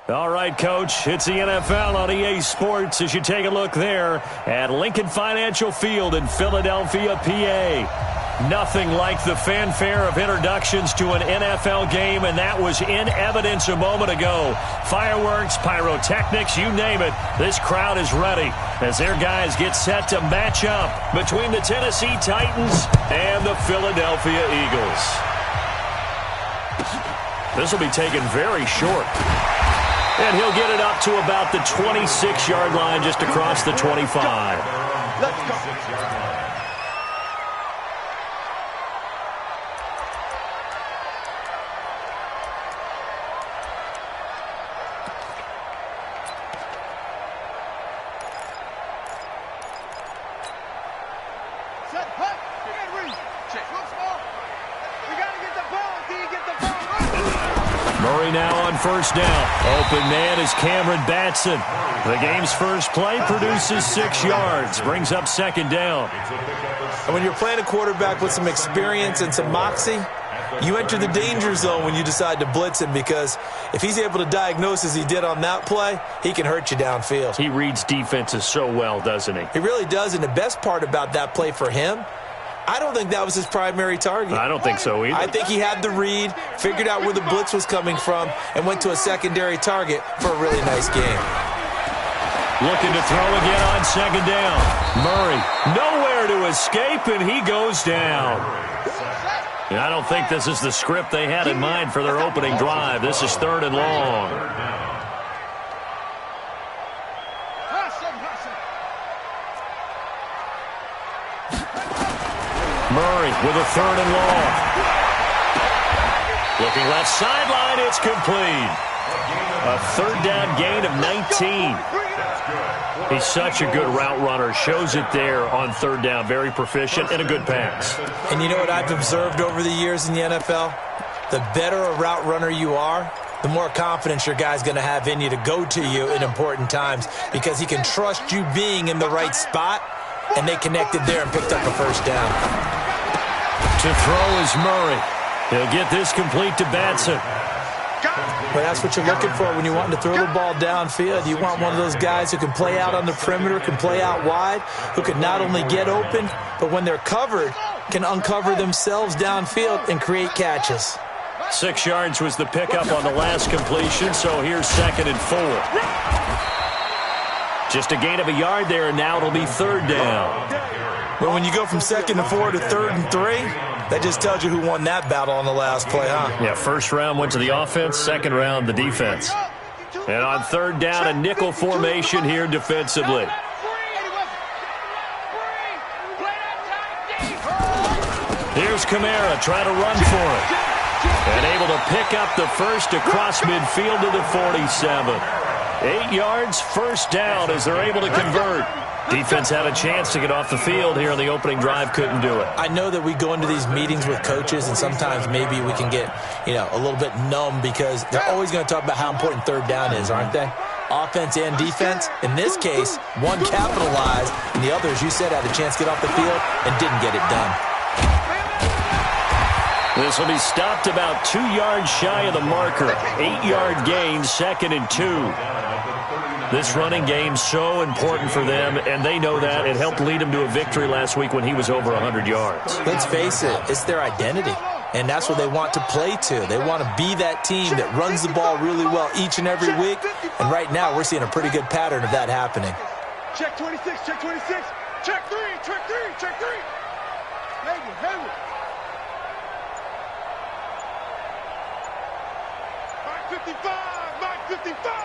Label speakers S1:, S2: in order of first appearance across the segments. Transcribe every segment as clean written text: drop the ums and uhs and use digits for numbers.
S1: All right, Coach, it's the NFL on EA Sports as you take a look there at Lincoln Financial Field in Philadelphia, PA. Nothing like the fanfare of introductions to an NFL game, and that was in evidence a moment ago. Fireworks, pyrotechnics, you name it. This crowd is ready as their guys get set to match up between the Tennessee Titans and the Philadelphia Eagles. This will be taken very short. And he'll get it up to about the 26-yard line just across the 25.
S2: Let's go. Set, hut, and reach. Check. Look small. We got to get the ball. Until you get the ball.
S1: Murray now on first down. Open man is Cameron Batson. The game's first play produces 6 yards. Brings up second down.
S3: And when you're playing a quarterback with some experience and some moxie, you enter the danger zone when you decide to blitz him, because if he's able to diagnose as he did on that play, he can hurt you downfield.
S1: He reads defenses so well, doesn't he?
S3: He really does, and the best part about that play for him, I don't think that was his primary target.
S1: I don't think so either.
S3: I think he had the read, figured out where the blitz was coming from, and went to a secondary target for a really nice game.
S1: Looking to throw again on second down. Murray, nowhere to escape, and he goes down. And I don't think this is the script they had in mind for their opening drive. This is third and long. Murray with a third and long. Looking left sideline, it's complete. A third down gain of 19. He's such a good route runner. Shows it there on third down. Very proficient and a good pass.
S3: And you know what I've observed over the years in the NFL? The better a route runner you are, the more confidence your guy's going to have in you to go to you in important times, because he can trust you being in the right spot, and they connected there and picked up a first down.
S1: To throw is Murray. He'll get this complete to Batson.
S3: But that's what you're looking for when you're wanting to throw the ball downfield. You want one of those guys who can play out on the perimeter, can play out wide, who can not only get open, but when they're covered, can uncover themselves downfield and create catches.
S1: 6 yards was the pickup on the last completion, so here's second and 4. Just a gain of a yard there, and now it'll be third down.
S3: But when you go from second and 4 to third and 3, that just tells you who won that battle on the last play, huh?
S1: Yeah, first round went to the offense, second round the defense. And on third down, a nickel formation here defensively. Here's Kamara trying to run for it. And able to pick up the first across midfield to the 47. 8 yards, first down as they're able to convert. Defense had a chance to get off the field here on the opening drive, couldn't do it.
S3: I know that we go into these meetings with coaches, and sometimes maybe we can get, a little bit numb, because they're always going to talk about how important third down is, aren't they? Offense and defense. In this case, one capitalized, and the other, as you said, had a chance to get off the field and didn't get it done.
S1: This will be stopped about 2 yards shy of the marker. 8-yard gain, second and 2. This running game so important for them, and they know that. It helped lead them to a victory last week when he was over 100 yards.
S3: Let's face it, it's their identity, and that's what they want to play to. They want to be that team that runs the ball really well each and every week, and right now we're seeing a pretty good pattern of that happening.
S2: Check 26, check 26, check 3, check 3, check 3. Hayward. Mark 55, Mark 55.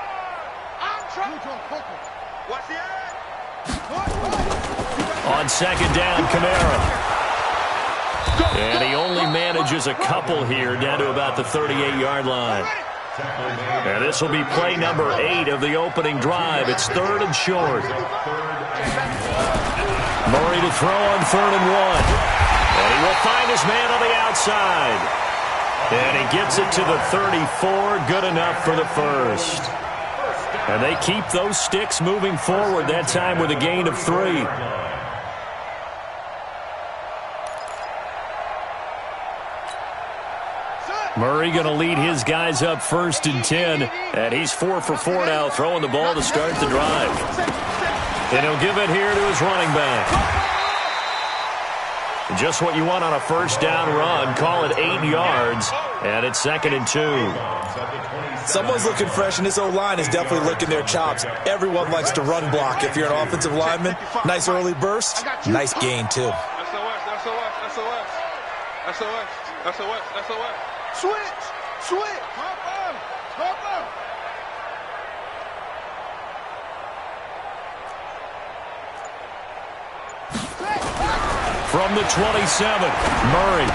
S2: Watch the eye.
S1: On second down, Kamara. And he only manages a couple here, down to about the 38-yard line. And this will be play number 8 of the opening drive. It's third and short. Murray to throw on third and 1. And he will find his man on the outside. And he gets it to the 34, good enough for the first. And they keep those sticks moving forward, that time with a gain of 3.
S2: Set.
S1: Murray going to lead his guys up 1st and 10, and he's 4 for 4 now, throwing the ball to start the drive. And he'll give it here to his running back. Just what you want on a 1st down run. Call it 8 yards, and it's 2nd and 2.
S3: Someone's looking fresh, and this O-line is definitely licking their chops. Everyone likes to run block. If you're an offensive lineman, nice early burst, nice gain, too.
S2: Switch. Hop up.
S1: From the 27, Murray.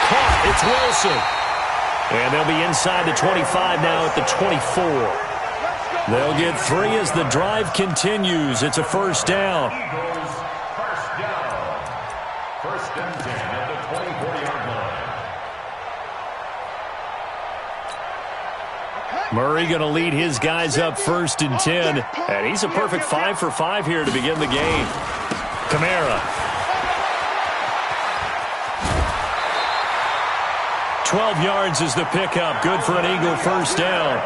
S1: Caught. It's Wilson. And they'll be inside the 25 now at the 24. They'll get 3 as the drive continues. It's a 1st down.
S4: Eagles, 1st down. 1st and 10 at the 24-yard line.
S1: Murray going to lead his guys up 1st and 10. And he's a perfect 5 for 5 here to begin the game. Kamara. 12 yards is the pickup. Good for an Eagle 1st down.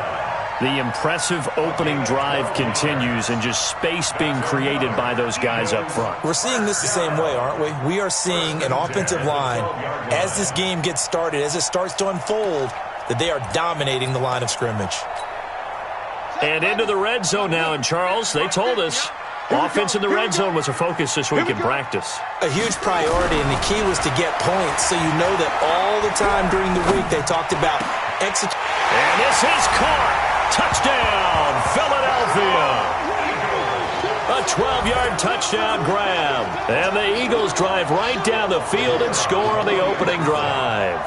S1: The impressive opening drive continues, and just space being created by those guys up front.
S3: We're seeing this the same way, aren't we? We are seeing an offensive line, as this game gets started, as it starts to unfold, that they are dominating the line of scrimmage.
S1: And into the red zone now, and Charles, they told us offense in the red zone was a focus this week in practice.
S3: A huge priority, and the key was to get points, so you know that all the time during the week they talked about execution.
S1: And this is caught. Touchdown, Philadelphia. A 12-yard touchdown grab. And the Eagles drive right down the field and score on the opening drive.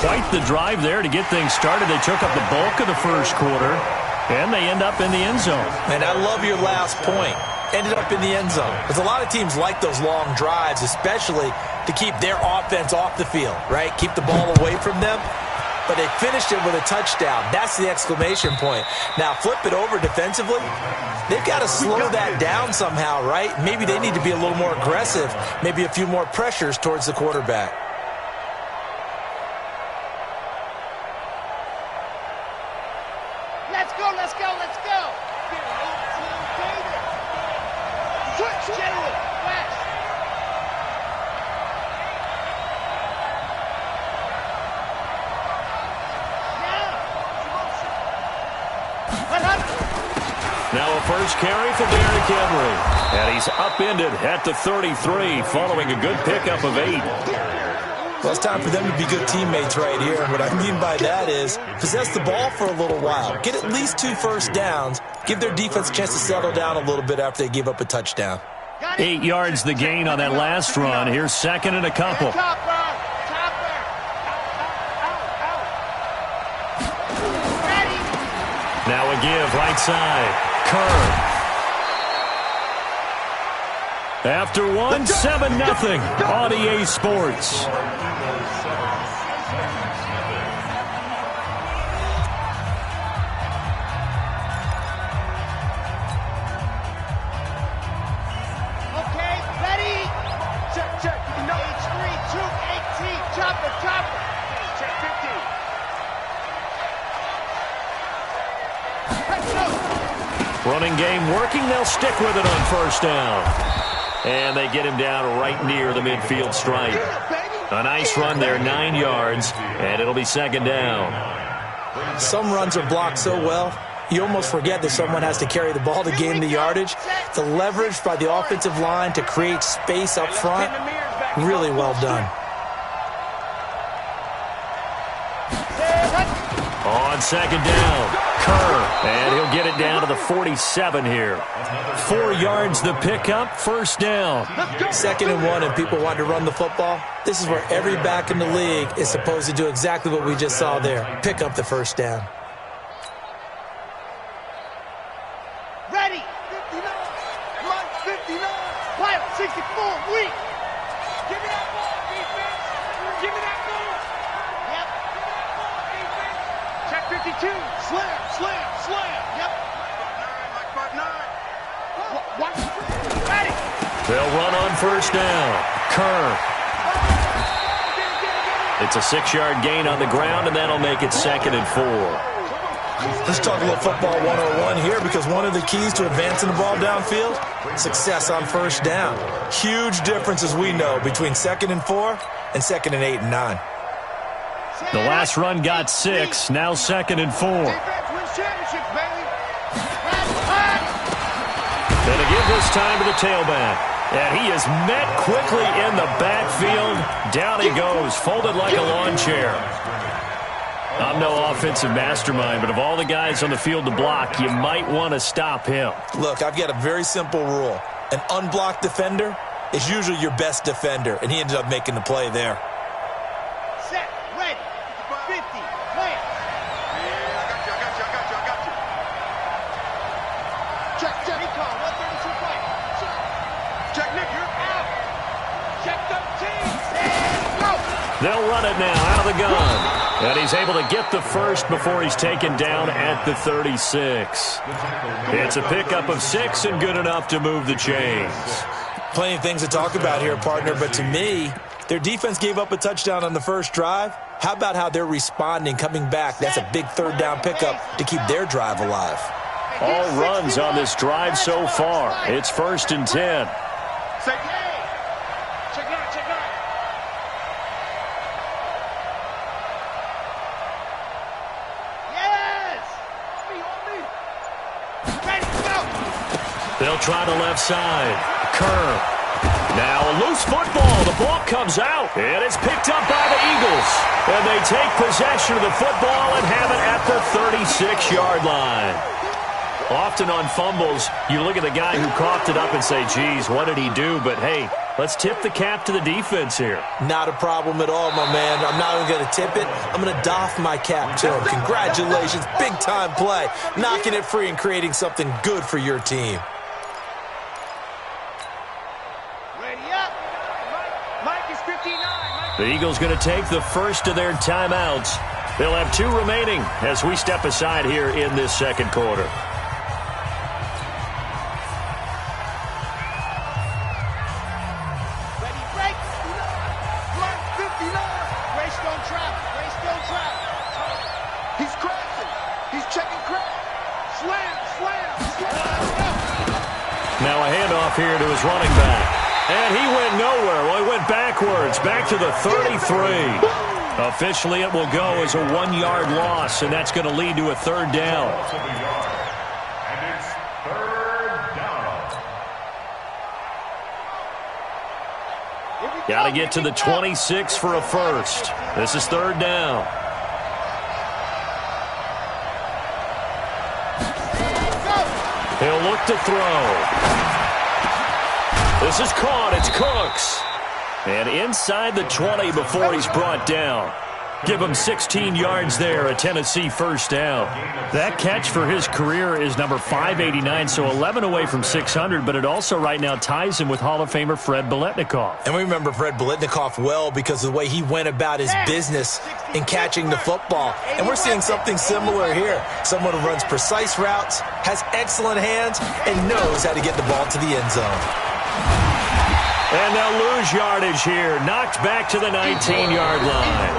S1: Quite the drive there to get things started. They took up the bulk of the 1st quarter, and they end up in the end zone.
S3: And I love your last point. Ended up in the end zone. Because a lot of teams like those long drives, especially to keep their offense off the field, right? Keep the ball away from them. But they finished it with a touchdown. That's the exclamation point. Now, flip it over defensively. They've got to slow that down somehow, right? Maybe they need to be a little more aggressive. Maybe a few more pressures towards the quarterback.
S2: Let's go. Switch, General. West.
S1: Now a 1st carry for Derrick Henry. And he's upended at the 33 following a good pickup of 8.
S3: Well, it's time for them to be good teammates right here. What I mean by that is possess the ball for a little while. Get at least 2 1st downs. Give their defense a chance to settle down a little bit after they give up a touchdown.
S1: 8 yards the gain on that last run. Here's 2nd and a couple. Now a give right side. Kerr. After one, 7-0 on EA Sports.
S2: Okay, ready? Check. H3, 218, chopper. Check 15.
S1: Running game working. They'll stick with it on 1st down. And they get him down right near the midfield stripe. A nice run there, 9 yards, and it'll be 2nd down.
S3: Some runs are blocked so well, you almost forget that someone has to carry the ball to gain the yardage. The leverage by the offensive line to create space up front, really well done.
S1: On 2nd down, Kerr, and he'll get it down to the 47 here. 4 yards the pickup, 1st down.
S3: 2nd and 1, and people want to run the football. This is where every back in the league is supposed to do exactly what we just saw there. Pick up the 1st down.
S2: Ready? 59. Come on, 59. Pilot, 64, weak. Give me that ball, defense. Give me that ball. Yep. Check 52. Slam. Yep. Like 5'9". Watch. Ready.
S1: They'll run on 1st down. Kerr. It's a 6-yard gain on the ground, and that'll make it 2nd and 4.
S3: Let's talk a little football 101 here, because one of the keys to advancing the ball downfield, success on first down. Huge difference, as we know, between 2nd and 4 and 2nd and 8 and 9.
S1: The last run got 6, now 2nd and 4. Gonna give this time to the tailback. And he is met quickly in the backfield. Down he goes, folded like a lawn chair. I'm no offensive mastermind, but of all the guys on the field to block, you might want to stop him.
S3: Look, I've got a very simple rule. An unblocked defender is usually your best defender, and he ended up making the play there.
S2: Set, ready, 50, plan. Yeah, I got you. Check, recon, 132 play. Check, Nick, you're out. Check 13, and go.
S1: They'll run it now out of the gun. And he's able to get the first before he's taken down at the 36. It's a pickup of 6 and good enough to move the chains.
S3: Plenty of things to talk about here, partner, but to me, their defense gave up a touchdown on the first drive. How about how they're responding, coming back? That's a big third down pickup to keep their drive alive.
S1: All runs on this drive so far. It's 1st and 10. They'll try the left side. Curve. Now a loose football. The ball comes out. And it's picked up by the Eagles. And they take possession of the football and have it at the 36-yard line. Often on fumbles, you look at the guy who coughed it up and say, geez, what did he do? But, hey, let's tip the cap to the defense here.
S3: Not a problem at all, my man. I'm not even going to tip it. I'm going to doff my cap to him. Congratulations. Big-time play. Knocking it free and creating something good for your team.
S1: The Eagles going to take the first of their timeouts. They'll have 2 remaining as we step aside here in this second quarter.
S2: Ready, break. 59. Greystone trap. He's crashing. He's checking crack. Slam.
S1: Now a handoff here to his running back. And he went nowhere. Well, he went backwards, back to the 33. Officially, it will go as a 1-yard loss, and that's going to lead to a 3rd down.
S4: And it's 3rd down.
S1: Got to get to the 26 for a first. This is 3rd down. He'll look to throw. This is caught. It's Cooks. And inside the 20 before he's brought down. Give him 16 yards there, a Tennessee first down. That catch for his career is number 589, so 11 away from 600, but it also right now ties him with Hall of Famer Fred Biletnikoff.
S3: And we remember Fred Biletnikoff well because of the way he went about his business in catching the football. And we're seeing something similar here. Someone who runs precise routes, has excellent hands, and knows how to get the ball to the end zone.
S1: And they'll lose yardage here. Knocked back to the 19-yard line.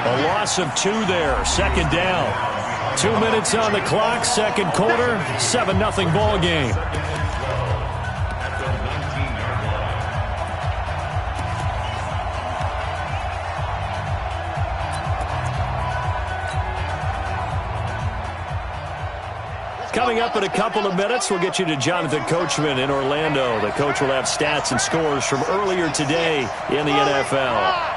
S1: A loss of 2 there. 2nd down. 2 minutes on the clock. Second quarter. 7-0 ball game. Coming up in a couple of minutes, we'll get you to Jonathan Coachman in Orlando. The coach will have stats and scores from earlier today in the NFL.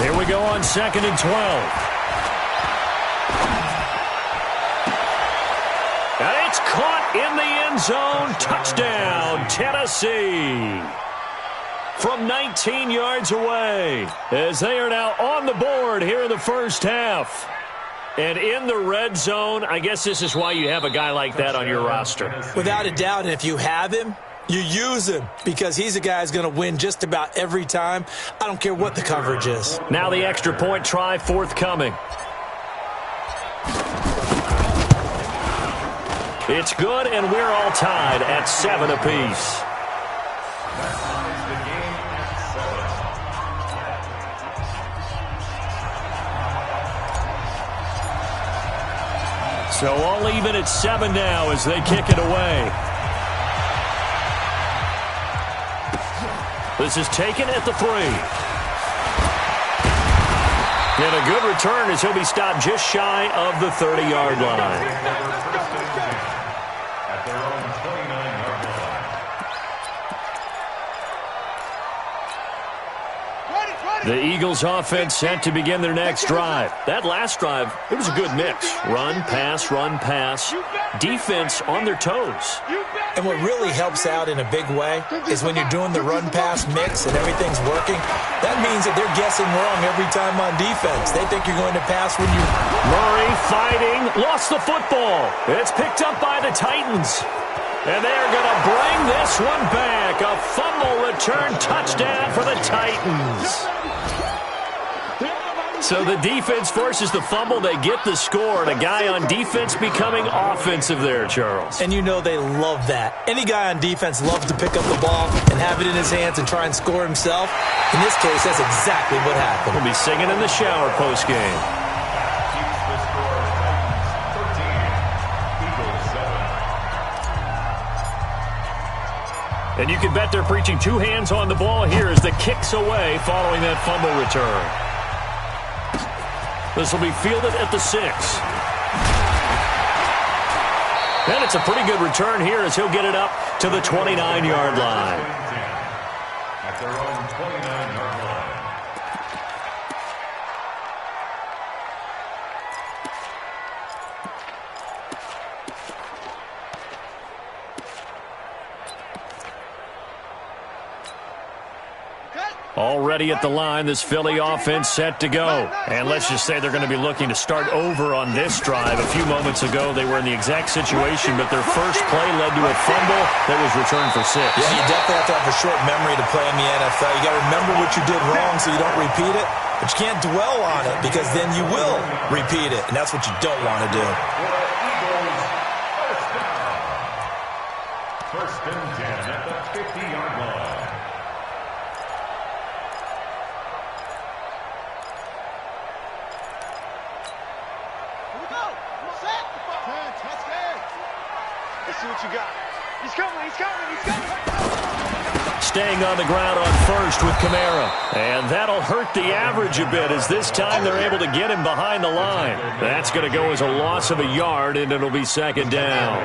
S1: Here we go on 2nd and 12. And it's caught in the end zone. Touchdown, Tennessee. From 19 yards away, as they are now on the board here in the first half. And in the red zone, I guess this is why you have a guy like that on your roster.
S3: Without a doubt, and if you have him, you use him because he's a guy who's going to win just about every time. I don't care what the coverage is.
S1: Now the extra point try forthcoming. It's good, and we're all tied at 7 apiece. So all even at 7 now as they kick it away. This is taken at the 3. And a good return as he'll be stopped just shy of the 30-yard line. The Eagles offense set to begin their next drive. That last drive, it was a good mix. Run, pass, defense on their toes.
S3: And what really helps out in a big way is when you're doing the run-pass mix and everything's working, that means that they're guessing wrong every time on defense. They think you're going to pass when you...
S1: Murray fighting, lost the football. It's picked up by the Titans. And they're going to bring this one back. A fumble return touchdown for the Titans. So the defense forces the fumble. They get the score. And a guy on defense becoming offensive there, Charles.
S3: And you know they love that. Any guy on defense loves to pick up the ball and have it in his hands and try and score himself. In this case, that's exactly what happened.
S1: We'll be singing in the shower postgame. And you can bet they're preaching 2 hands on the ball here as the kick's away following that fumble return. This will be fielded at the 6. And it's a pretty good return here as he'll get it up to the 29-yard line.
S4: At their own 29-yard line.
S1: Already at the line, this Philly offense set to go. And let's just say they're going to be looking to start over on this drive. A few moments ago, they were in the exact situation, but their first play led to a fumble that was returned for 6.
S3: Yeah, you definitely have to have a short memory to play in the NFL. You got to remember what you did wrong so you don't repeat it, but you can't dwell on it because then you will repeat it, and that's what you don't want to do.
S4: First and 10 at the 50-yard line.
S2: What you got? He's coming.
S1: Staying on the ground on first with Kamara. And that'll hurt the average a bit as this time they're able to get him behind the line. That's going to go as a loss of a yard, and it'll be second down.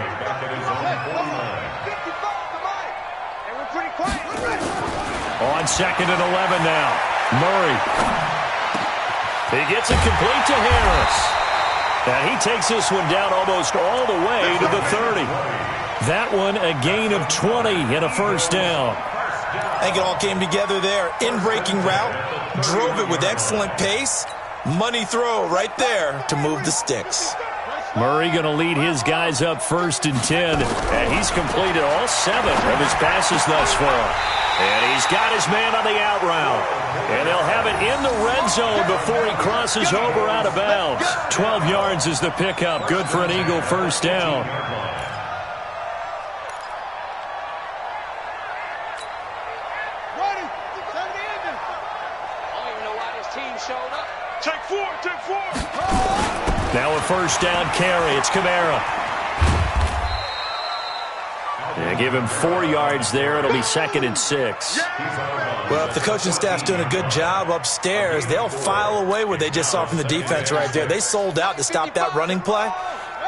S1: On second and 11 now. Murray. He gets it complete to Harris. And he takes this one down almost all the way to the 30. That one a gain of 20 and a first down.
S3: I think it all came together there. In-breaking route, drove it with excellent pace. Money throw right there to move the sticks.
S1: Murray going to lead his guys up first and 10. And he's completed all 7 of his passes thus far. And he's got his man on the out route. And they'll have it in the red zone before he crosses over out of bounds. 12 yards is the pickup. Good for an Eagle first down. Now a first down carry. It's Kamara. And give him 4 yards there. It'll be second and 6.
S3: Well, if the coaching staff's doing a good job upstairs, they'll file away what they just saw from the defense right there. They sold out to stop that running play.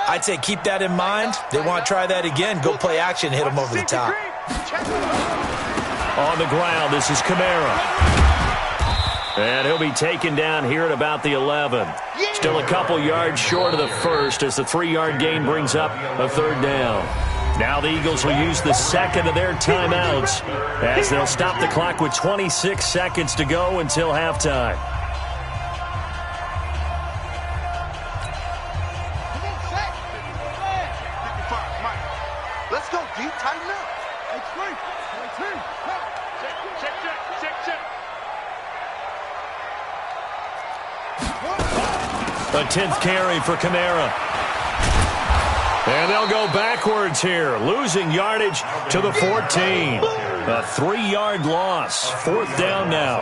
S3: I'd say keep that in mind. They want to try that again. Go play action, hit them over the top.
S1: On the ground, this is Kamara. And he'll be taken down here at about the 11. Still a couple yards short of the first as the 3-yard gain brings up a third down. Now the Eagles will use the second of their timeouts as they'll stop the clock with 26 seconds to go until halftime.
S2: Let's go, D. Tighten up.
S1: A 10th carry for Kamara. And they'll go backwards here, losing yardage to the 14. A 3-yard loss. 4th down now.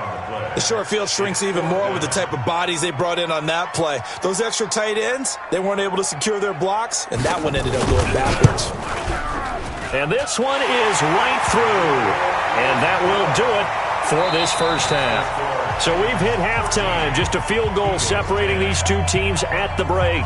S3: The short field shrinks even more with the type of bodies they brought in on that play. Those extra tight ends, they weren't able to secure their blocks, and that one ended up going backwards.
S1: And this one is right through. And that will do it for this first half. So we've hit halftime. Just a field goal separating these two teams at the break.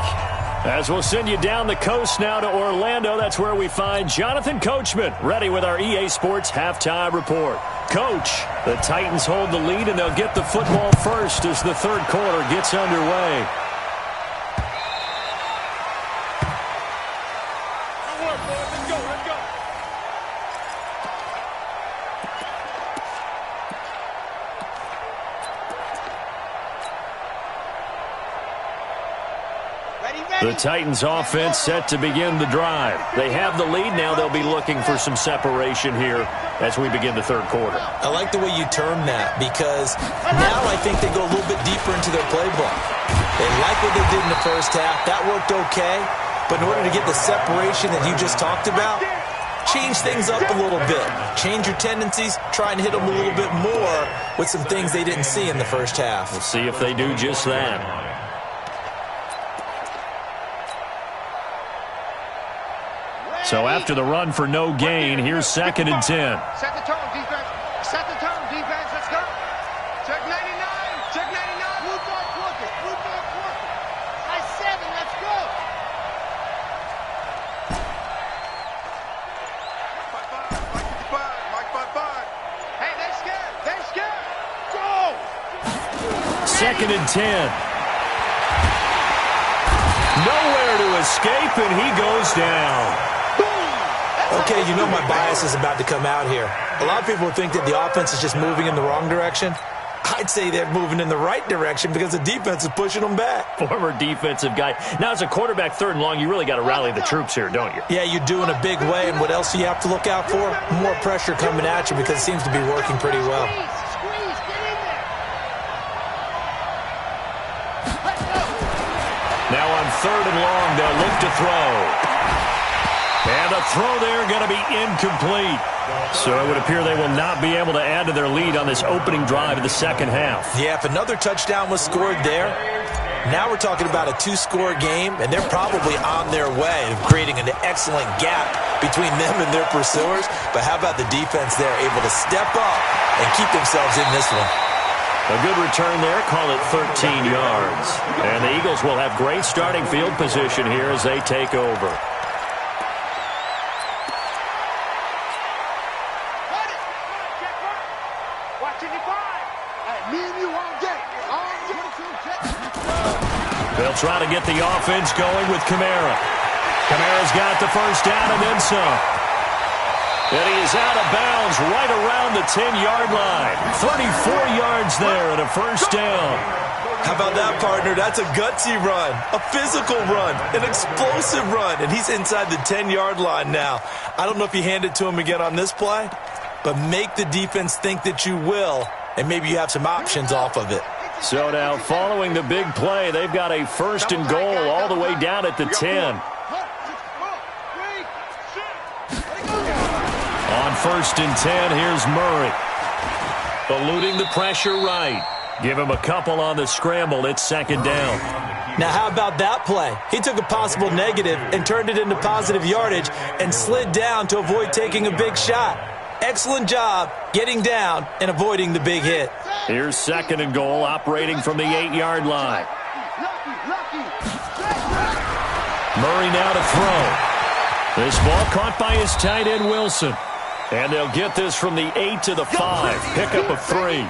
S1: As we'll send you down the coast now to Orlando, that's where we find Jonathan Coachman ready with our EA Sports Halftime Report. Coach, the Titans hold the lead, and they'll get the football first as the third quarter gets underway. The Titans offense set to begin the drive. They have the lead. Now they'll be looking for some separation here as we begin the third quarter.
S3: I like the way you term that because now I think they go a little bit deeper into their playbook. They like what they did in the first half. That worked okay. But in order to get the separation that you just talked about, change things up a little bit. Change your tendencies. Try and hit them a little bit more with some things they didn't see in the first half.
S1: We'll see if they do just that. So after the run for no gain, here's 2nd and 10.
S2: Set the tone, defense. Set the tone, defense. Let's go. Check 99. Check 99. Blue dog quarter. Blue dog quarter. High 7. Let's go. Mike 55. Hey, they're scared. They're scared. Go.
S1: 2nd and 10. Nowhere to escape, and he goes down.
S3: Okay, you know my bias is about to come out here. A lot of people think that the offense is just moving in the wrong direction. I'd say they're moving in the right direction because the defense is pushing them back.
S1: Former defensive guy. Now, as a quarterback, 3rd and long, you really got to rally the troops here, don't you?
S3: Yeah, you do in a big way. And what else do you have to look out for? More pressure coming at you because it seems to be working pretty well.
S2: Squeeze. Get in there.
S1: Now on 3rd and long, they'll look to throw. And the throw there going to be incomplete. So it would appear they will not be able to add to their lead on this opening drive of the second half.
S3: Yeah, if another touchdown was scored there, now we're talking about a 2-score game, and they're probably on their way of creating an excellent gap between them and their pursuers. But how about the defense there, able to step up and keep themselves in this one?
S1: A good return there, call it 13 yards. And the Eagles will have great starting field position here as they take over. They'll try to get the offense going with Kamara. Kamara's got the first down and then some. And he is out of bounds right around the 10-yard line. 34 yards there and a first down.
S3: How about that, partner? That's a gutsy run, a physical run, an explosive run, and he's inside the 10-yard line now. I don't know if you hand it to him again on this play, but make the defense think that you will, and maybe you have some options off of it.
S1: So now, following the big play, they've got a 1st and goal all the way down at the 10. On 1st and 10, here's Murray. Eluding the pressure right. Give him a couple on the scramble. It's 2nd down.
S3: Now, how about that play? He took a possible negative and turned it into positive yardage and slid down to avoid taking a big shot. Excellent job getting down and avoiding the big hit.
S1: Here's 2nd and goal, operating from the 8-yard line. Murray now to throw. This ball caught by his tight end, Wilson. And they'll get this from the 8 to the 5. Pickup of 3.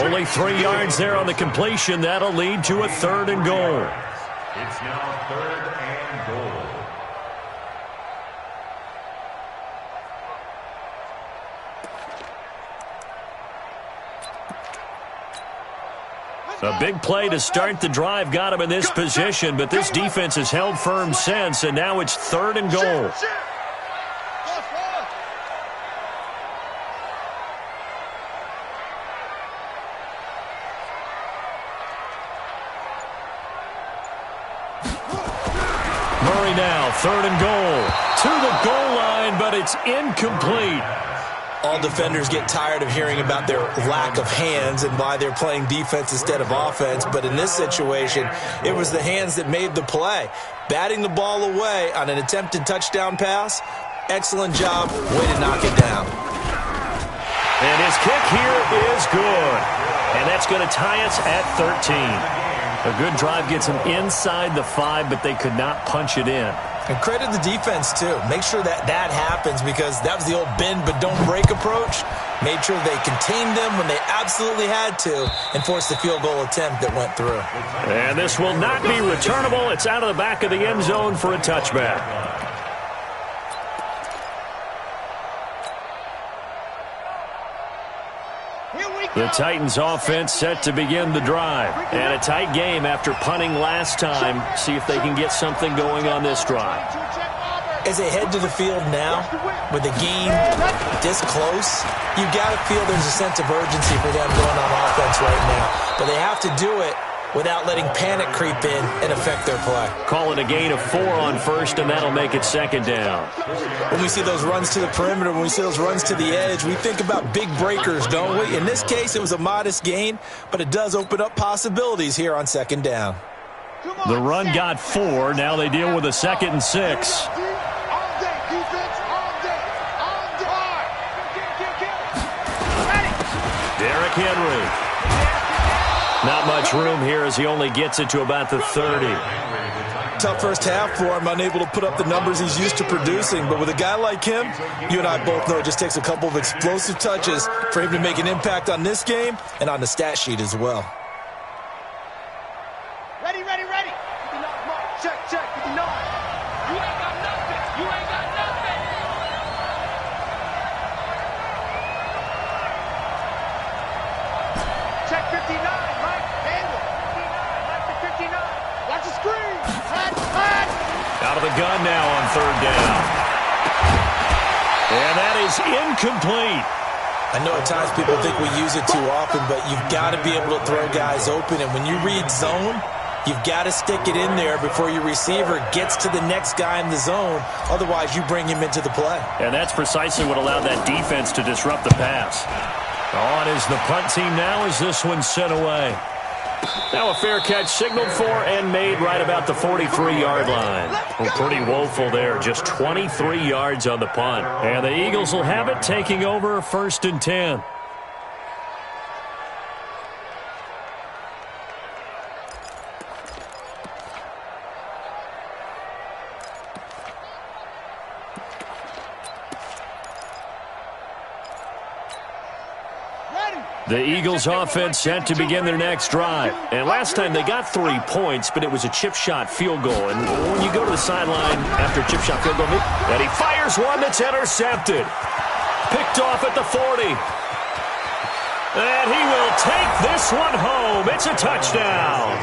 S1: Only 3 yards there on the completion. That'll lead to a 3rd and goal.
S4: It's now 3rd and goal.
S1: A big play to start the drive got him in this position, but this defense has held firm since, and now it's 3rd and goal. Murray now, 3rd and goal. To the goal line, but it's incomplete.
S3: All defenders get tired of hearing about their lack of hands and why they're playing defense instead of offense. But in this situation, it was the hands that made the play. Batting the ball away on an attempted touchdown pass. Excellent job. Way to knock it down.
S1: And his kick here is good. And that's going to tie us at 13. A good drive gets them inside the 5, but they could not punch it in.
S3: And credit the defense, too. Make sure that happens, because that was the old bend but don't break approach. Made sure they contained them when they absolutely had to and forced the field goal attempt that went through.
S1: And this will not be returnable. It's out of the back of the end zone for a touchback. The Titans offense set to begin the drive. And a tight game after punting last time. See if they can get something going on this drive.
S3: As they head to the field now, with the game this close, you got to feel there's a sense of urgency for them going on offense right now. But they have to do it without letting panic creep in and affect their play.
S1: Call it a gain of 4 on first, and that'll make it 2nd down.
S3: When we see those runs to the perimeter, when we see those runs to the edge, we think about big breakers, don't we? In this case, it was a modest gain, but it does open up possibilities here on 2nd down.
S1: The run got 4. Now they deal with a 2nd and 6. Derrick Henry. Not much room here as he only gets it to about the 30.
S3: Tough first half for him, unable to put up the numbers he's used to producing. But with a guy like him, you and I both know it just takes a couple of explosive touches for him to make an impact on this game and on the stat sheet as well.
S2: Ready, ready, ready. Check, check. You ain't got nothing. You ain't got nothing. Check 59, Mike. Handle. 59, Mike to 59. Watch the screen. Hot.
S1: Out of the gun now on 3rd down. And that is incomplete.
S3: I know at times people think we use it too often, but you've got to be able to throw guys open. And when you read zone, you've got to stick it in there before your receiver gets to the next guy in the zone. Otherwise, you bring him into the play.
S1: And that's precisely what allowed that defense to disrupt the pass. On is the punt team now as this one's sent away. Now a fair catch signaled for and made right about the 43-yard line. Well, pretty woeful there. Just 23 yards on the punt. And the Eagles will have it, taking over 1st and 10. The Eagles offense set to begin their next drive. And last time they got 3 points, but it was a chip shot field goal. And when you go to the sideline after a chip shot field goal, and he fires one that's intercepted. Picked off at the 40. And he will take this one home. It's a touchdown.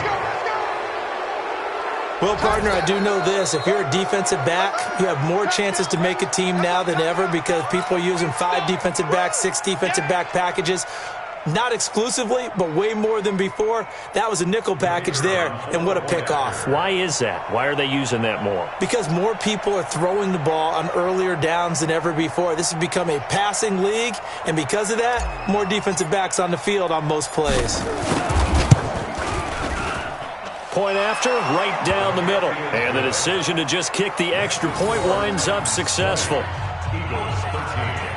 S3: Well, partner, I do know this. If you're a defensive back, you have more chances to make a team now than ever because people are using 5 defensive backs, 6 defensive back packages. Not exclusively, but way more than before. That was a nickel package there, and what a pickoff.
S1: Why is that? Why are they using that more?
S3: Because more people are throwing the ball on earlier downs than ever before. This has become a passing league, and because of that, more defensive backs on the field on most plays.
S1: Point after, right down the middle. And the decision to just kick the extra point winds up successful.
S4: Eagles 13.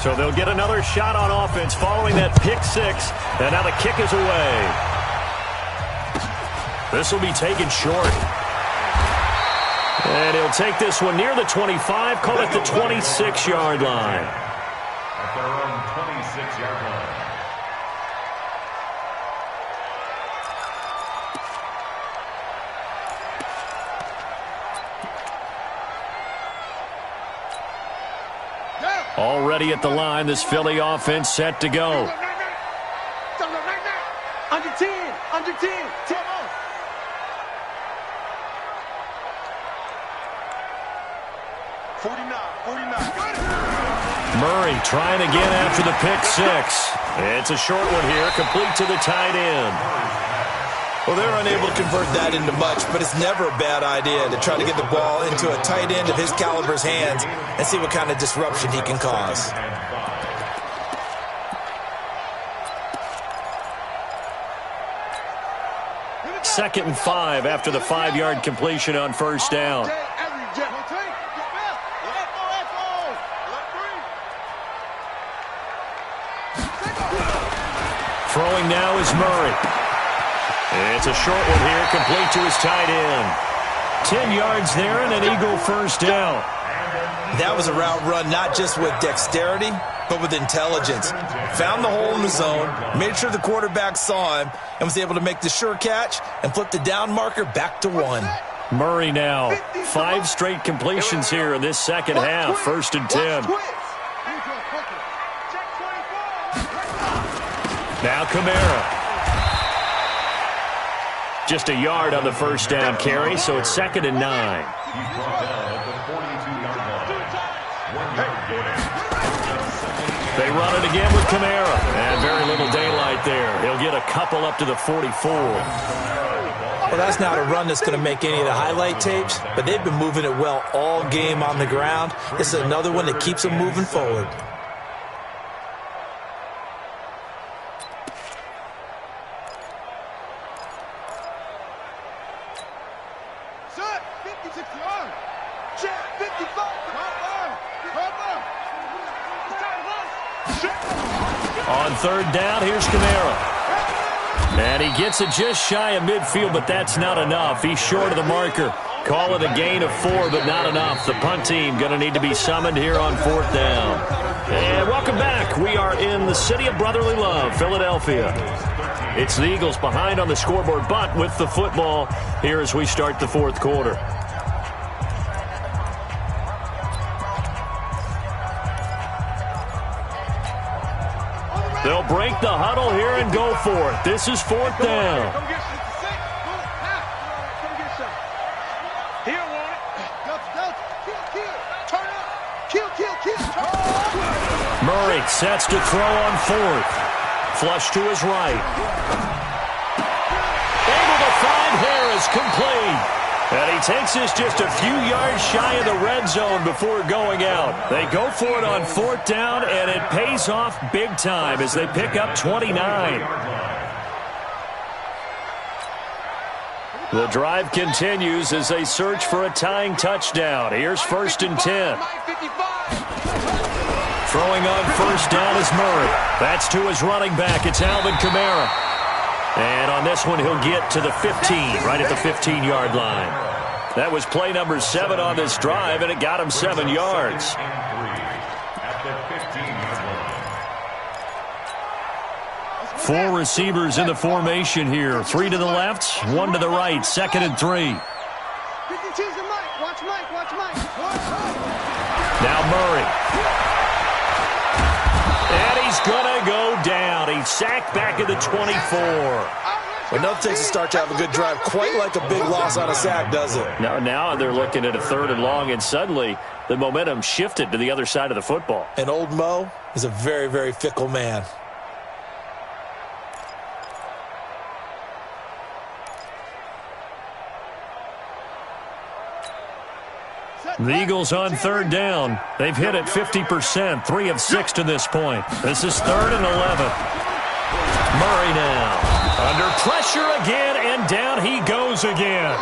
S1: So they'll get another shot on offense following that pick 6. And now the kick is away. This will be taken short. And he'll take this one near the 25, call it the 26-yard line.
S4: At their own 26-yard line.
S1: Already at the line, this Philly offense set to go.
S2: Under 10, under 10, 10 on. 49.
S1: Murray trying again after the pick six. It's a short one here, complete to the tight end.
S3: Well, they're unable to convert that into much, but it's never a bad idea to try to get the ball into a tight end of his caliber's hands and see what kind of disruption he can cause.
S1: Second and 5 after the 5-yard completion on first down. Throwing now is Murray. It's a short one here, complete to his tight end. 10 yards there and an Eagle first down.
S3: That was a route run not just with dexterity, but with intelligence. Found the hole in the zone, made sure the quarterback saw him, and was able to make the sure catch and flip the down marker back to 1.
S1: Murray now, 5 straight completions here in this second half, first and 10. Now Kamara. Just a yard on the first down carry, so it's second and 9. They run it again with Kamara, and very little daylight there. He'll get a couple up to the 44.
S3: Well, that's not a run that's going to make any of the highlight tapes, but they've been moving it well all game on the ground. This is another one that keeps them moving forward.
S1: On third down, here's Kamara. And he gets it just shy of midfield, but that's not enough. He's short of the marker. Call it a gain of 4, but not enough. The punt team going to need to be summoned here on fourth down. And welcome back. We are in the city of brotherly love, Philadelphia. It's the Eagles behind on the scoreboard, but with the football here as we start the fourth quarter. They'll break the huddle here and go for it. This is fourth down. Murray sets to throw on fourth. Flush to his right. Able to find Harris, complete. And he takes this just a few yards shy of the red zone before going out. They go for it on fourth down, and it pays off big time as they pick up 29. The drive continues as they search for a tying touchdown. Here's first and 10. Throwing on first down is Murray. That's to his running back. It's Alvin Kamara. And on this one, he'll get to the 15, right at the 15-yard line. That was play number 7 on this drive, and it got him 7 yards. Four receivers in the formation here. 3 to the left, 1 to the right, second and 3. Now Murray. And he's going to go down. He's sacked back at the 24.
S3: Well, nothing takes a start to have a good drive quite like a big loss on a sack, does it?
S1: Now they're looking at a third and long, and suddenly the momentum shifted to the other side of the football.
S3: And old Mo is a very, very fickle man.
S1: The Eagles on third down. They've hit it 50%, 3 of 6 to this point. This is third and 11. Murray now. Under pressure again, and down he goes again.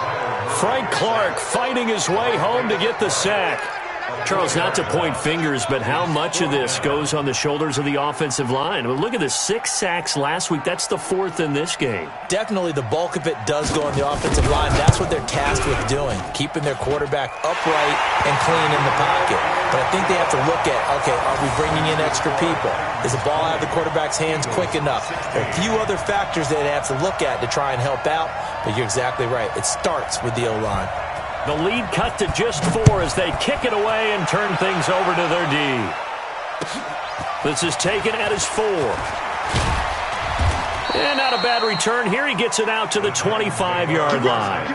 S1: Frank Clark fighting his way home to get the sack. Charles, not to point fingers, but how much of this goes on the shoulders of the offensive line? I mean, look at the 6 sacks last week. That's the 4th in this game.
S3: Definitely the bulk of it does go on the offensive line. That's what they're tasked with doing, keeping their quarterback upright and clean in the pocket. But I think they have to look at, okay, are we bringing in extra people? Is the ball out of the quarterback's hands quick enough? There are a few other factors they have to look at to try and help out, but you're exactly right. It starts with the O-line.
S1: The lead cut to just 4 as they kick it away and turn things over to their D. This is taken at his 4. And not a bad return here. He gets it out to the 25-yard line.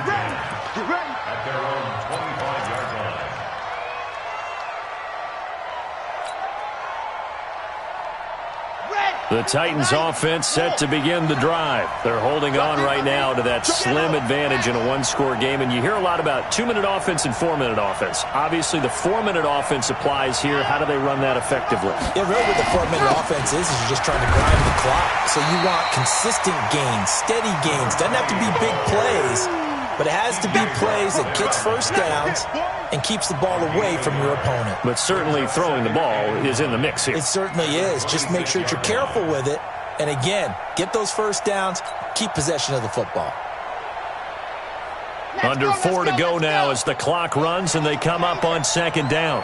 S1: The Titans offense set to begin the drive. They're holding on right now to that slim advantage in a one-score game. And you hear a lot about 2-minute offense and 4-minute offense. Obviously, the 4-minute offense applies here. How do they run that effectively?
S3: Yeah, really what the 4-minute offense is you're just trying to grind the clock. So you want consistent gains, steady gains. Doesn't have to be big plays, but it has to be plays that gets first downs and keeps the ball away from your opponent.
S1: But certainly throwing the ball is in the mix here.
S3: It certainly is. Just make sure that you're careful with it. And again, get those first downs, keep possession of the football.
S1: Under 4 to go now as the clock runs and they come up on second down.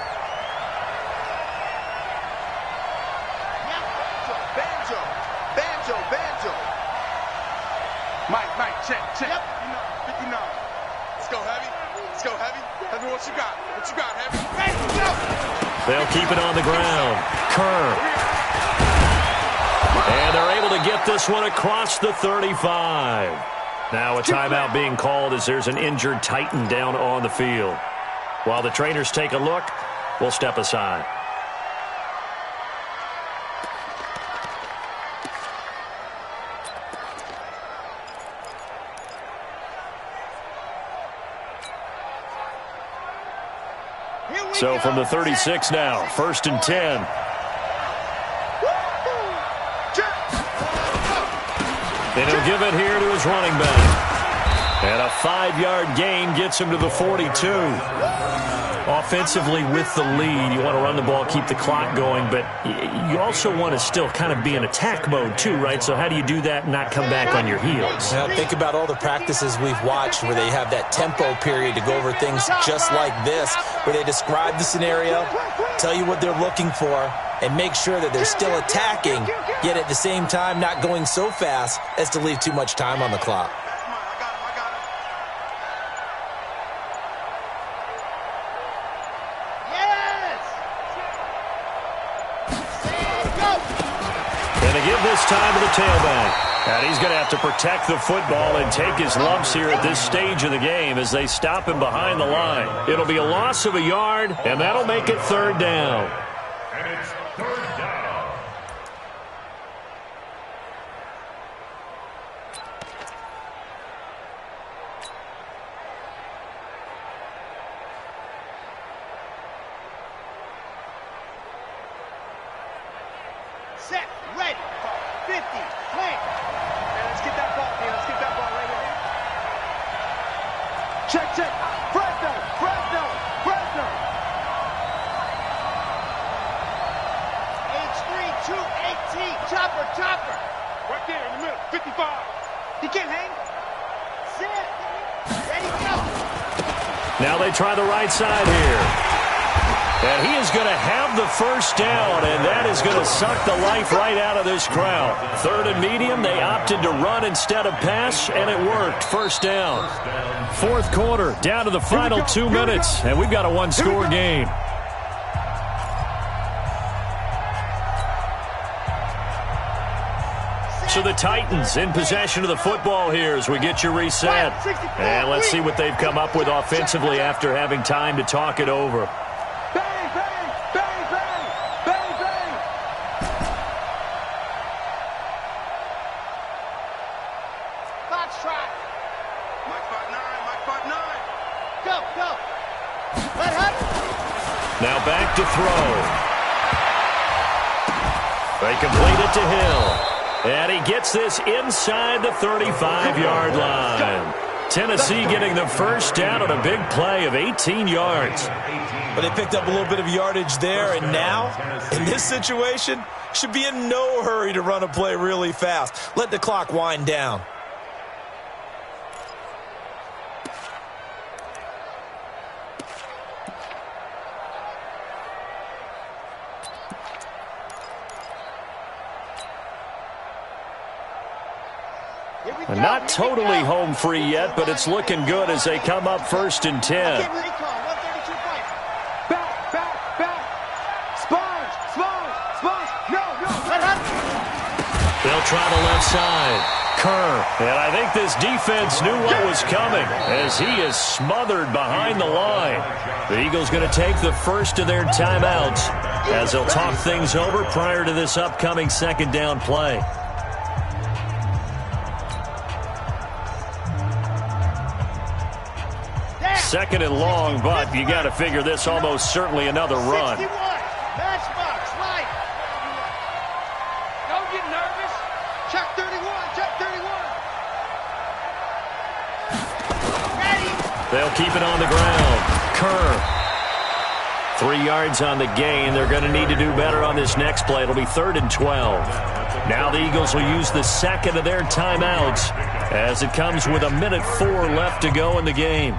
S2: Banjo. Mike, check. 59. Let's go heavy. Heavy, what you got? Heavy?
S1: They'll keep it on the ground. Kerr. And they're able to get this one across the 35. Now a timeout being called as there's an injured Titan down on the field. While the trainers take a look, we'll step aside. So from the 36 now, 1st and 10. And he'll give it here to his running back. And a 5-yard gain gets him to the 42. Offensively with the lead, you want to run the ball, keep the clock going, but you also want to still kind of be in attack mode too, right? So how do you do that and not come back on your heels?
S3: Now think about all the practices we've watched where they have that tempo period to go over things just like this, where they describe the scenario, tell you what they're looking for, and make sure that they're still attacking, yet at the same time not going so fast as to leave too much time on the clock.
S1: Give this time to the tailback. And he's going to have to protect the football and take his lumps here at this stage of the game as they stop him behind the line. It'll be a loss of a yard, and that'll make it 3rd down.
S4: And it's 3rd down.
S2: Set, ready, 50, plant. Let's get that ball, man. Let's get that ball right here. Check. Fresno. H3, 218, chopper. Right there in the middle, 55. He can't hang. Set, ready, go.
S1: Now they try the right side here. And he is going to have the first down, and that is going to suck the life right out of this crowd. 3rd and medium, they opted to run instead of pass, and it worked. First down. 4th quarter, down to the final 2 minutes, and we've got a one-score game. So the Titans in possession of the football here as we get you reset. And let's see what they've come up with offensively after having time to talk it over. Now back to throw. They complete it to Hill. And he gets this inside the 35-yard line. Tennessee getting the first down on a big play of 18 yards.
S3: But they picked up a little bit of yardage there, and now, in this situation, should be in no hurry to run a play really fast. Let the clock wind down.
S1: Not totally home free yet, but it's looking good as they come up 1st and 10.
S2: Back. Sponge. No.
S1: They'll try the left side. Kerr. And I think this defense knew what was coming as he is smothered behind the line. The Eagles going to take the first of their timeouts as they'll talk things over prior to this upcoming second down play. Second and long, but you got to figure this almost certainly another run.
S2: 61. Matchbox, right. Don't get nervous. Check 31, check 31. Ready.
S1: They'll keep it on the ground. Kerr. 3 yards on the gain. They're going to need to do better on this next play. It'll be 3rd and 12. Now the Eagles will use the second of their timeouts as it comes with 1:04 left to go in the game.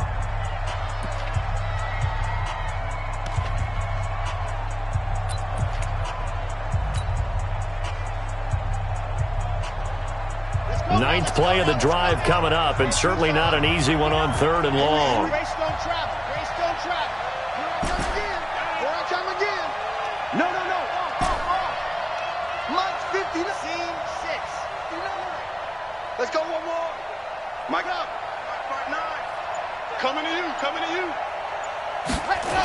S1: Ninth play of the drive coming up, and certainly not an easy one on 3rd and long.
S2: Race don't travel. Race don't travel. Here I come again. No. Mike's 50. Scene 6. Let's go one more. Mike up. 5-9. Coming to you. Let's go.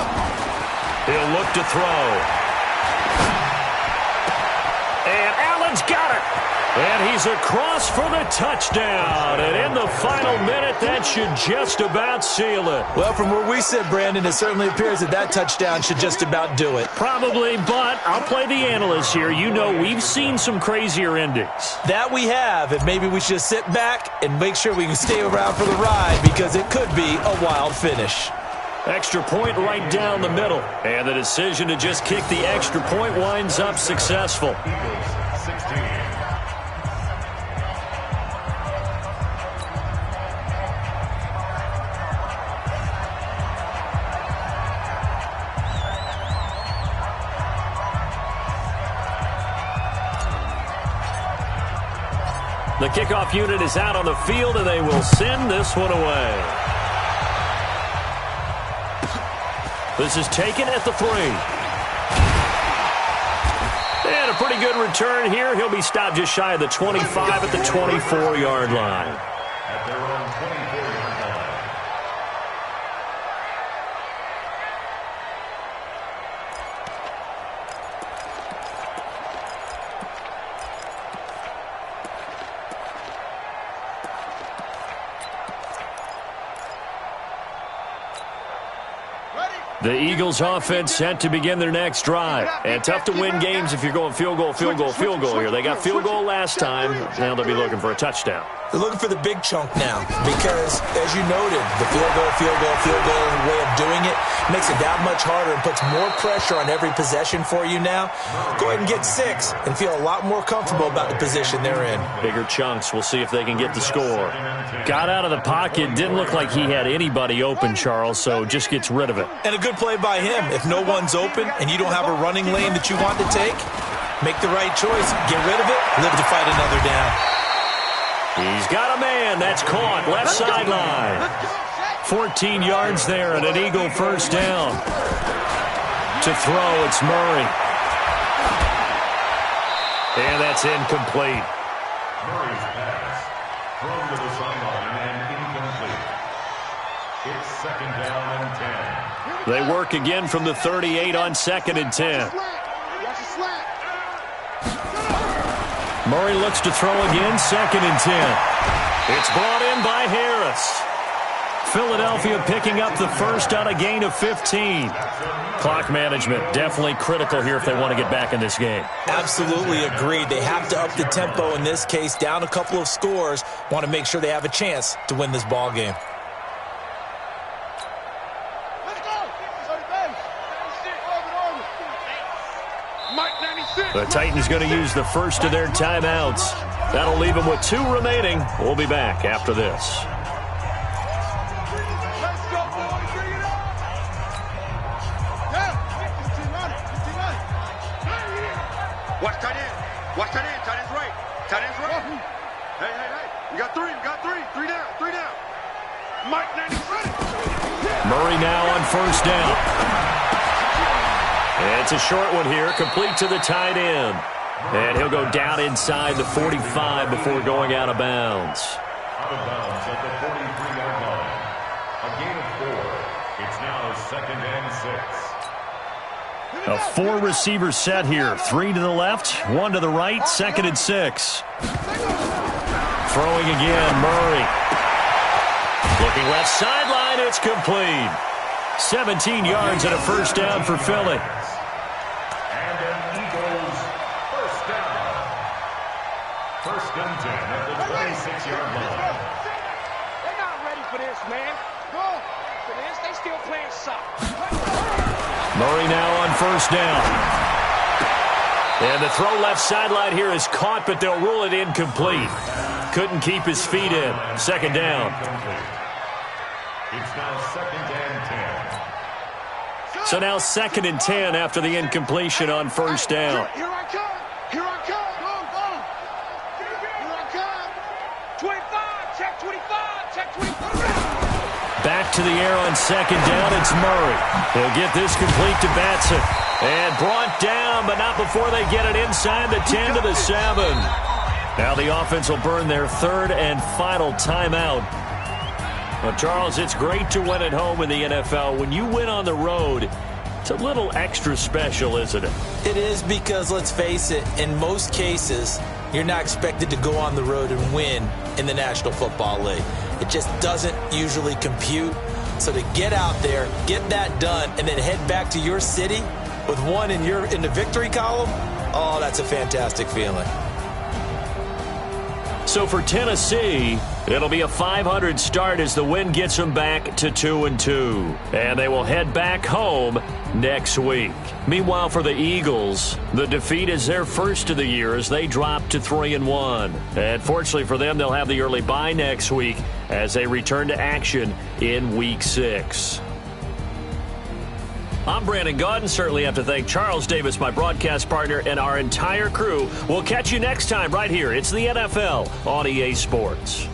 S1: He'll look to throw. And Allen's got it. And he's across for the touchdown. And in the final minute, that should just about seal it.
S3: Well, from where we sit, Brandon, it certainly appears that touchdown should just about do it.
S1: Probably, but I'll play the analyst here. You know we've seen some crazier endings.
S3: That we have, and maybe we should sit back and make sure we can stay around for the ride because it could be a wild finish.
S1: Extra point right down the middle. And the decision to just kick the extra point winds up successful.
S4: Eagles 16.
S1: The kickoff unit is out on the field, and they will send this one away. This is taken at the 3. And a pretty good return here. He'll be stopped just shy of the 25 at the 24-yard line.
S4: At their own 24-yard line.
S1: The Eagles offense set to begin their next drive. And tough to win games if you're going field goal here. They got field goal last time. Now they'll be looking for a touchdown.
S3: They're looking for the big chunk now because, as you noted, the field goal way of doing it makes it that much harder and puts more pressure on every possession for you now. Go ahead and get 6 and feel a lot more comfortable about the position they're in.
S1: Bigger chunks. We'll see if they can get the score. Got out of the pocket. Didn't look like he had anybody open, Charles, so just gets rid of it.
S3: And a good play by him. If no one's open and you don't have a running lane that you want to take, make the right choice. Get rid of it. Live to fight another down.
S1: He's got a man. That's caught. Left sideline. 14 yards there and an Eagle first down. To throw, it's Murray. And that's incomplete.
S4: Murray's pass thrown to the sideline and incomplete. It's 2nd down and 10.
S1: They work again from the 38 on 2nd and 10. Murray looks to throw again, 2nd and 10. It's brought in by Harris. Philadelphia picking up the first on a gain of 15. Clock management definitely critical here if they want to get back in this game.
S3: Absolutely agreed. They have to up the tempo in this case, down a couple of scores. Want to make sure they have a chance to win this ball game.
S1: The Titans going to use the first of their timeouts. That'll leave them with 2 remaining. We'll be back after this.
S2: Watch tight end. Watch tight end. Tight end's right. Tight end's right. Hey. We got 3. 3 down. Mike 90 ready.
S1: Murray now on first down. It's a short one here, complete to the tight end. And he'll go down inside the 45 before going out of bounds.
S4: Out of bounds at the 43-yard line. A gain of 4. It's now 2nd and 6.
S1: A 4-receiver set here. 3 to the left, 1 to the right, 2nd and 6. Throwing again, Murray. Looking left sideline, it's complete. 17 yards and a first down for Philly.
S4: And an Eagles first down. 1st and 10 at the 26-yard line.
S2: They're not ready for this, man. Go for this. They still playing soccer.
S1: Murray now on first down. And the throw left sideline here is caught, but they'll rule it incomplete. Couldn't keep his feet in. 2nd down.
S4: It's now 2nd and 10.
S1: So now 2nd and 10 after the incompletion on first down.
S2: Here I come. Here I come. Go. Here I come. 25. Check 25. Check 25.
S1: Back to the air on 2nd down. It's Murray. He'll get this complete to Batson. And brought down, but not before they get it inside the 10 to the 7. Now the offense will burn their 3rd and final timeout. Well, Charles, it's great to win at home in the NFL. When you win on the road, it's a little extra special, isn't it?
S3: It is, because, let's face it, in most cases, you're not expected to go on the road and win in the National Football League. It just doesn't usually compute. So to get out there, get that done, and then head back to your city with one in the victory column, oh, that's a fantastic feeling.
S1: So for Tennessee, it'll be a 500 start as the win gets them back to 2-2. And they will head back home next week. Meanwhile, for the Eagles, the defeat is their first of the year as they drop to 3-1. And fortunately for them, they'll have the early bye next week as they return to action in Week 6. I'm Brandon Gaudin. Certainly have to thank Charles Davis, my broadcast partner, and our entire crew. We'll catch you next time right here. It's the NFL on EA Sports.